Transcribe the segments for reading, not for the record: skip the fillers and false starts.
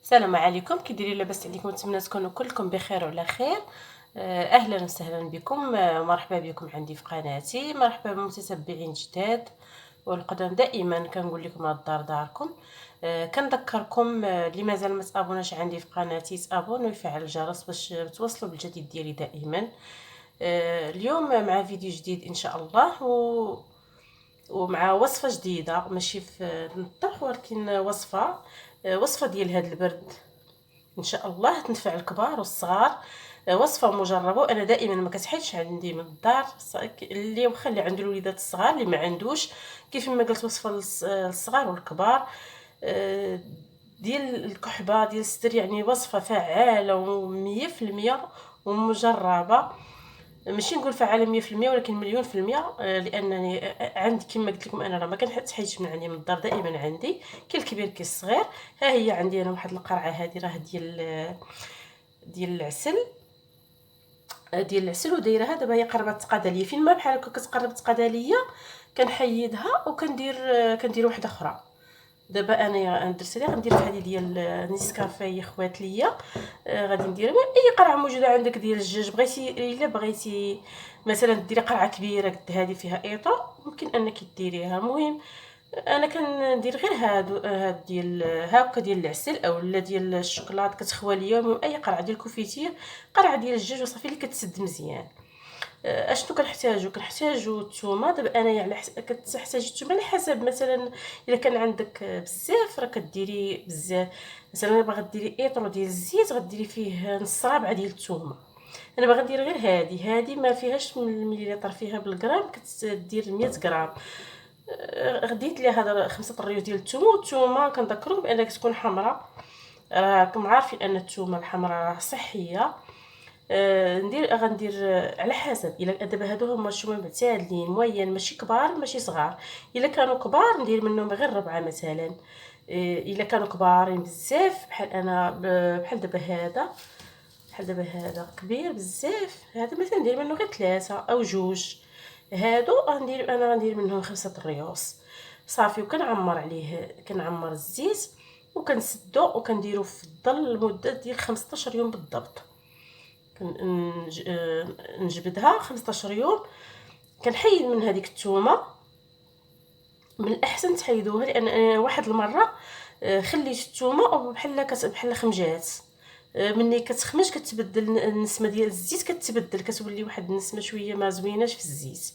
السلام عليكم، كي دايرين؟ لاباس عليكم؟ نتمنى تكونوا كلكم بخير وعلى خير. اهلا وسهلا بكم. مرحبا بكم عندي في قناتي، مرحبا بمتتبعين جداد والقدام. دائما كنقول لكم هاد الدار داركم. كنذكركم اللي مازال ما تابوناش عندي في قناتي تابونوا ويفعل الجرس باش توصلوا بالجديد ديالي دائما. اليوم مع فيديو جديد ان شاء الله ومع وصفه جديده، ماشي في الطبخ ولكن وصفه ديال هذا البرد ان شاء الله تنفع الكبار والصغار. وصفه مجربه، وانا دائما ما كتحيدش عندي من الدار اللي واخا اللي عنده الوليدات الصغار، اللي ما عندوش كيف ما قلت وصفه للصغار والكبار. آه، ديال الكحبه ديال الستر، يعني وصفه فعاله و100% ومجربه. ماشي نقول فعاله 100% ولكن مليون في المية. لانني عندي كما قلت لكم، انا راه ما كنحيدش من عندي من الدار، دائما عندي كي الكبير كي الصغير. ها هي عندي انا واحد القرعه، هذه راه ديال العسل. ودايرها دابا هي قربت تقاد ليا، فين ما بحال هكا كتقرب تقاد ليا كنحيدها كندير واحده اخرى. دابا انا درت ليها غندير هذه ديال نيسكافيه خوات ليا. غادي ندير اي قرعه موجوده عندك ديال الدجاج. بغيتي الا بغيتي مثلا ديري قرعه كبيره قد هذه فيها ايطو، ممكن انك ديريها. المهم انا كندير غير هاد ديال هاكا ديال العسل اولا ديال الشوكولات كتخوى ليا. المهم اي قرعه ديال الكوفيتير، قرعه ديال الدجاج وصافي اللي كتسد مزيان. اشنو كنحتاجو الثومه. دابا انايا على كتحتاجي الثومه على حسب، مثلا الا كان عندك بزاف راه كديري بزاف. مثلا باغا ديري ايطرو ديال الزيت غديري فيه نص رابعه ديال الثومه. انا باغا ندير غير هذه ما فيهاش من المليلتر، فيها بالغرام كتدير 100 غرام. غديت ليها هذا 5 طريوف ديال الثومه كنذكركم بانها تكون حمراء. راكم عارفين ان الثومه الحمراء صحيه. غندير على حسب. الا دابا هادو هما شويه معتادلين موين، ماشي كبار ماشي صغار. الا كانوا كبار ندير منهم غير ربعه مثلا. الا كانوا كبارين بزاف بحال انا بحال دابا هذا، كبير بزاف، هذا مثلا ندير منه غير 3 او 2. هادو غندير منهم 5 طريوس صافي. كنعمر الزيت وكنسدو وكنديرو في الظل لمده ديال 15 يوم بالضبط. نجبدها 15 يوم. كنحيد من هذيك الثومه، من الاحسن تحيدوها، لان أنا واحد المره خليت الثومه بحال خمجات. ملي كتخمج كتبدل النسمه ديال الزيت، كتولي واحد النسمه شويه ما زويناش في الزيت.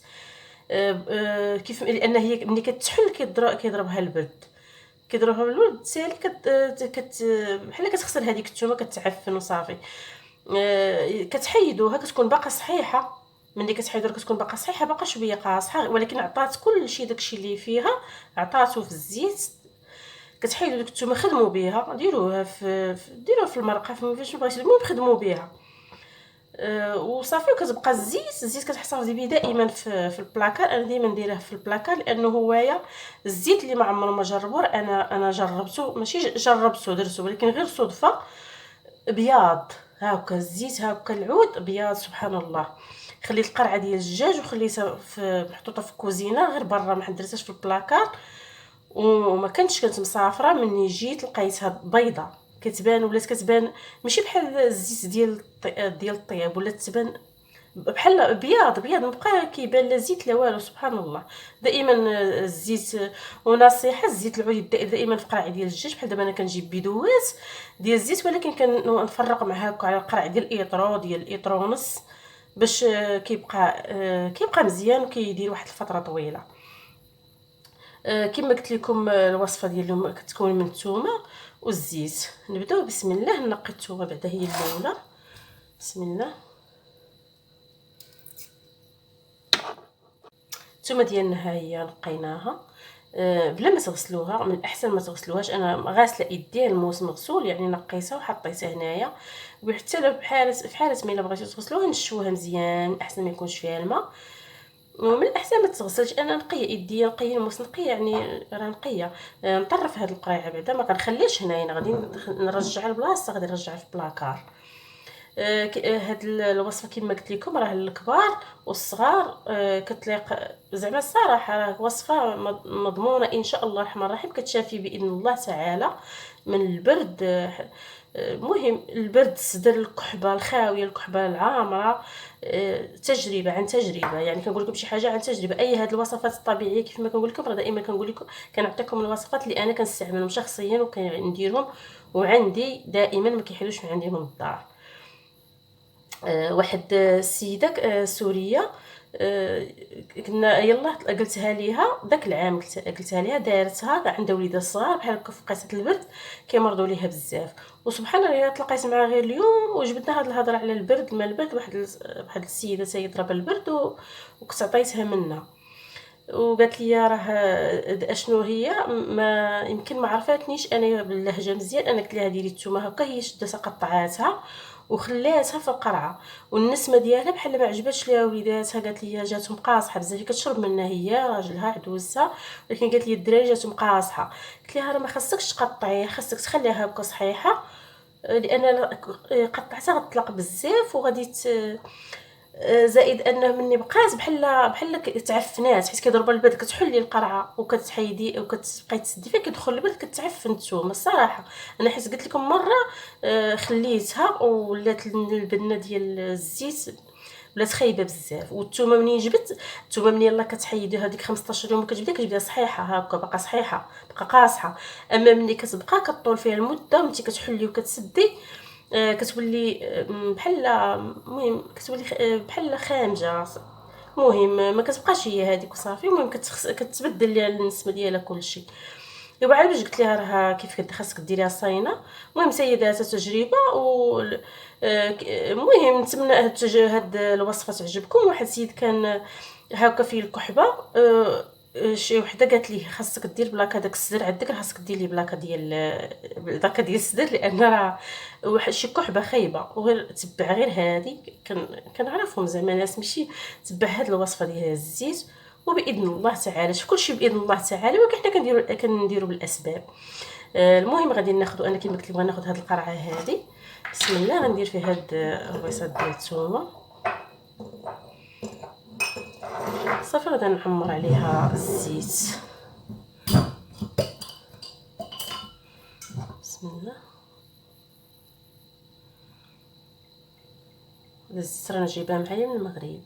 كيف لان هي ملي كتحل كيضربها البرد. تالي بحال كتخسر هذيك الثومه، كتعفن وصافي. كتحيدوها كتكون باقا صحيحه. ملي كتحيدوها كتكون باقا صحيحه، باقا شويه قاصحه، ولكن عطات كلشي داكشي اللي فيها عطاتو في الزيت. كتحيدوا ديك الثومه خدموا بها، ديروها في المرقه فاش بغيتي، المهم خدموا بها. وصافي. وكتبقى الزيت كتحتفظي به دائما في البلاكار. انا ديما نديره في البلاكار لانه هوايا الزيت اللي ما عمره ما جربوه. انا جربته، ماشي جربته درته، ولكن غير صدفه. بياض هاكا الزيت، هاكا العود بياض سبحان الله. خليت القرعه ديال الدجاج وخليتها محطوطه في الكوزينه غير برا، ما درتهاش في البلاكار. وما كنت مسافره، مني جيت لقيتها بيضه ولات كتبان ماشي بحال الزيت ديال الطياب، ولات تبان بحال بياض مبقى كيبان لا زيت لا والو سبحان الله. دائما الزيت، ونصيحه الزيت العود دائما في قرع ديال الدجاج. بحال دابا انا كنجيب بيدوات ديال الزيت، ولكن كنفرق معها على قرع ديال الايطرو ونص، باش كيبقى مزيان وكيدير واحد الفتره طويله. كما قلت لكم الوصفه ديال اليوم كتكون من الثومه والزيت. نبداو بسم الله. نقي الثومه بعدا هي الاولى. بسم الله. الثومه ديالنا ها هي نقيناها. بلا ما تغسلوها، من الاحسن ما تغسلوهاش. انا غاسله يديها الموس مغسول، يعني نقيتها وحطيتها هنايا. وحتى لو في حاله ما الا بغيتو تغسلوها نشوها مزيان، احسن ما يكونش فيها الماء. ومن الاحسن ما تغسلش. انا نقيه يديا، نقيه الموس، نقيه يعني راه نقيه. نطرف هاد القريعه بعدا ما كنخليهش هنايا، غادي نرجعها لبلاصتها، غادي نرجعها في البلاكار. هاد الوصفه كما قلت لكم راه للكبار والصغار. كتليق زعما الصراحه، راه وصفه مضمونه ان شاء الله الرحمن الرحيم، كتشافي باذن الله تعالى من البرد. المهم البرد، الصدر، الكحبه الخاويه، الكحبه العامره. تجربه عن تجربه، يعني كنقول لكم شي حاجه عن تجربه. اي هاد الوصفات الطبيعيه كيف ما كنقول لكم، راه دائما كنقول لكم كنعطيكم الوصفات اللي انا كنستعملهم شخصيا وكنديرهم وعندي دائما ما كيحلوش من عندي من الدار. واحد السيده سوريه، كنا يلا قلتها ليها داك العام، قلتها ليها دارتها عندها وليدات صغار بحال هكا في وقيته البرد كيمرضوا ليها بزاف. وسبحان الله تلاقيت معها غير اليوم وجبدنا هاد الهضره على البرد، ما البرد، واحد السيده حتى هي ضرب البرد وكنت عطيتها منها. وقالت لي راه اشنو هي، ما يمكن ما عرفاتنيش انا باللهجه مزيان. انا قلت لها ديري الثومه هكا، هي شدتها قطعاتها وخلاتها في القرعه، والنسمه ديالها بحال ما عجبتش ليها وليداتها. قالت لي جاتهم قاصحه بزاف، كتشرب منها هي راجلها عدوزها، ولكن قالت لي الدراري جاتهم قاصحه. قلت لها راه ما خاصكش تقطعيها، خاصك تخليها هكا صحيحه، لان قطعتها غتطلق بزاف وغادي زائد انه مني بقات بحال تعفنات، حيت كيضرب البرد كتحلي القرعه وكتحيدي وكتبقاي تسدي فيها، كيدخل البرد كتعفن الثومه الصراحه. انا حيت قلت لكم مره خليتها ولات البنه ديال الزيت ولات خايبه بزاف. والثومه منين جبت الثومه منين يلاه كتحيديها هذيك 15 يوم كتبدا صحيحه هكا باقا صحيحه باقا قاصحه. اما ملي كتبقى كطول فيها المده وانت كتحلي وكتسدي كتولي بحال، المهم كتولي بحال خامجه. المهم ما كتبقاش هي هذيك وصافي. المهم كتبدل ليها النسمه ديالها كلشي. دابا علاش قلت لها راه كيف خاصك ديريها صاينه. المهم سيدات تجربه و المهم نتمنى هاد الوصفه تعجبكم. واحد السيد كان هاكا فيه الكحبه، شي وحده قالت لي خاصك دير بلاكه داك الصدر عندك، خاصك دير لي بلاكه ديال الصدر، لان راه واحد شي كحبه خايبه. وغير تبع غير هذه كنعرفهم زعما ناس ماشي تبع هاد الوصفه ديال الزيت، وباذن الله تعالى شوف كلشي باذن الله تعالى، ولكن حنا كنديروا بالاسباب. المهم غادي ناخذ، انا كما قلت لكم غناخذ هاد القرعه هذه، بسم الله، غندير فيها هاد الرويصات ديال الثومه صافي. غادي نحمر عليها الزيت، بسم الله. هذا الزيت راه جايباه معايا من المغرب.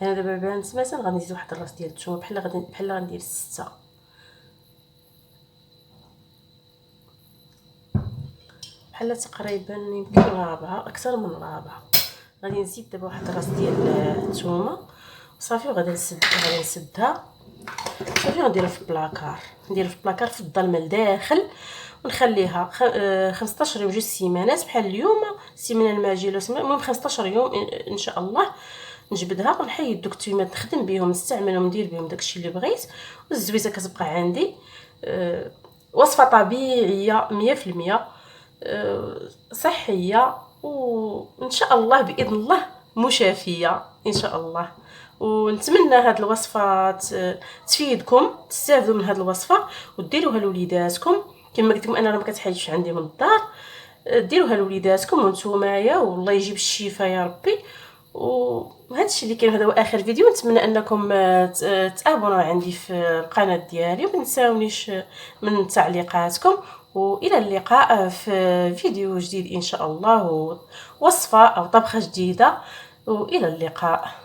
انا دابا بانت مثلا غنزيد واحد الراس ديال الثومه بحال غندير 6، بحال تقريبا يمكن 4، اكثر من 4. غادي نزيد دابا واحد الراس ديال الثومه صافي، وغادي نسدها صافي. غنديرها في البلاكار، في الظلمه لداخل، ونخليها 15 يوم، 2 سيمانات بحال اليوم، السيمانه الماجيه المهم 15 يوم ان شاء الله. نجبدها ونحيد دوك التويمات، نخدم بهم، نستعملهم، ندير بهم داكشي اللي بغيت، والزويته كتبقى عندي. وصفه طبيعيه 100%، صحيه، وان شاء الله باذن الله مشافيه ان شاء الله. ونتمنى هاد الوصفات تفيدكم، تستافدوا من هاد الوصفه وديروها لوليداتكم. كما قلت لكم انا راه ما كتحيدش عندي من الدار، ديروها لوليداتكم وانتومايا، والله يجيب الشفاء يا ربي. وهذا الشيء اللي كاين، هذا هو اخر فيديو. نتمنى انكم تابونوا عندي في القناه ديالي، وما تنساونيش من تعليقاتكم. والى اللقاء في فيديو جديد ان شاء الله، ووصفه او طبخه جديده، والى اللقاء.